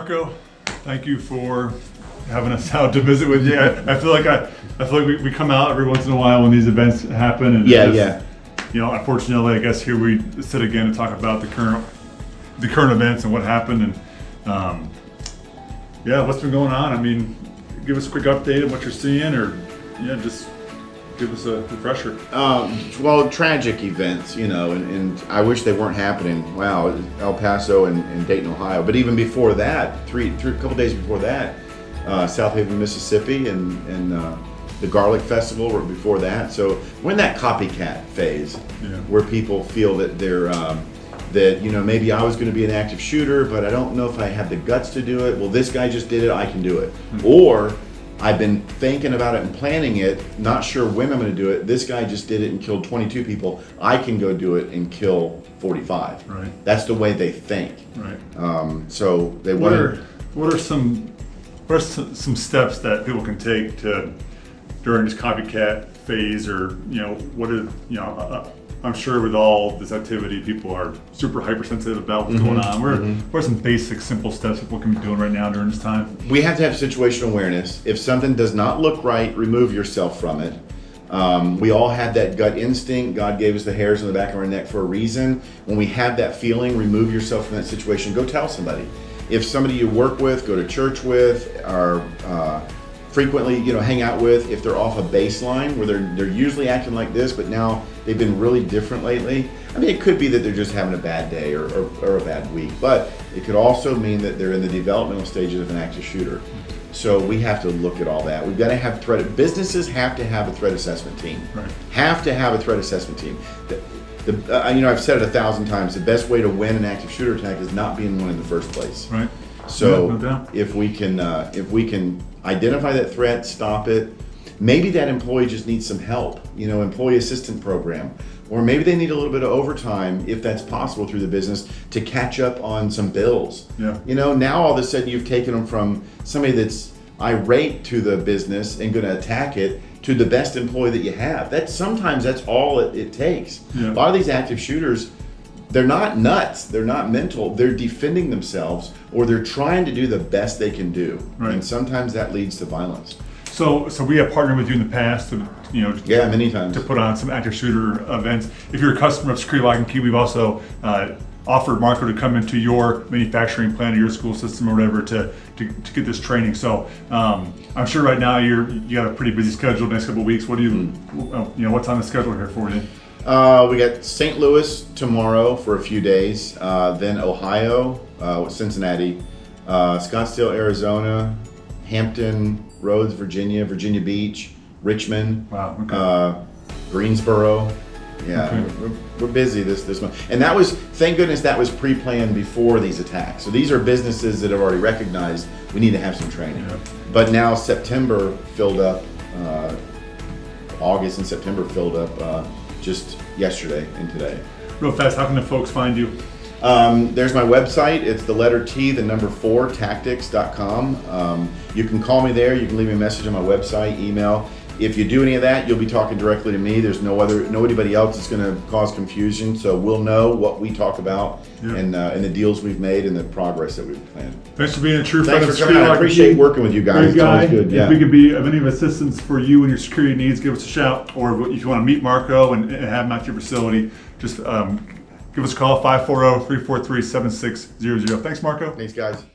Marko, thank you for having us out to visit with you. I feel like we come out every once in a while when these events happen, and you know, unfortunately, I guess here we sit again to talk about the current events and what happened, and what's been going on. I mean, give us a quick update on what you're seeing, or just give us a refresher. Well, tragic events, you know, and I wish they weren't happening. Wow, El Paso and Dayton, Ohio. But even before that, a couple days before that, South Haven, Mississippi, and the Garlic Festival were before that. So we're in that copycat phase where people feel that they're that, you know, maybe I was going to be an active shooter, but I don't know if I have the guts to do it. Well, this guy just did it, I can do it. Or I've been thinking about it and planning it, not sure when I'm going to do it. This guy just did it and killed 22 people. I can go do it and kill 45. Right. That's the way they think. Right. So they what are some steps that people can take to during this copycat phase, or I'm sure with all this activity, people are super hypersensitive about what's going on. What are some basic, simple steps people can be doing right now during this time? We have to have situational awareness. If something does not look right, remove yourself from it. We all have that gut instinct. God gave us the hairs on the back of our neck for a reason. When we have that feeling, remove yourself from that situation. Go tell somebody. If somebody you work with, go to church with, or frequently, hang out with, if they're off a baseline where they're usually acting like this, but now they've been really different lately. I mean, it could be that they're just having a bad day or a bad week, but it could also mean that they're in the developmental stages of an active shooter. So we have to look at all that. We've got to have businesses have to have a threat assessment team. Right. Have to have a threat assessment team. I've said it 1,000 times. The best way to win an active shooter attack is not being one in the first place. Right. So no doubt. if we can identify that threat, stop it. Maybe that employee just needs some help. Employee assistance program, or maybe they need a little bit of overtime if that's possible through the business to catch up on some bills. Yeah. Now all of a sudden you've taken them from somebody that's irate to the business and going to attack it to the best employee that you have. Sometimes that's all it takes. Yeah. A lot of these active shooters, they're not nuts, they're not mental, they're defending themselves, or they're trying to do the best they can do. Right. And sometimes that leads to violence. So we have partnered with you in the past to, many times, to put on some active shooter events. If you're a customer of Security Lock and Key, we've also offered Marko to come into your manufacturing plant or your school system or whatever to get this training. So I'm sure right now you got a pretty busy schedule the next couple of weeks. What do what's on the schedule here for you? We got St. Louis tomorrow for a few days, then Ohio, Cincinnati, Scottsdale, Arizona, Hampton Roads, Virginia Beach, Richmond, wow, okay. Greensboro. Yeah, okay. We're busy this month. And that was, thank goodness that was pre-planned before these attacks. So these are businesses that have already recognized we need to have some training. Yeah. But now September filled up, August and September filled up just yesterday and today. Real fast, how can the folks find you? There's my website. It's the letter T, the number 4, tactics.com. You can call me there. You can leave me a message on my website, email. If you do any of that, you'll be talking directly to me. There's nobody else that's going to cause confusion. So we'll know what we talk about and the deals we've made and the progress that we've planned. Thanks for being a true friend of Security Lock. I appreciate working with you guys. Great guy. It's always good. If we could be of any assistance for you and your security needs, give us a shout. Or if you want to meet Marko and have him at your facility, just give us a call, 540-343-7600. Thanks, Marko. Thanks, guys.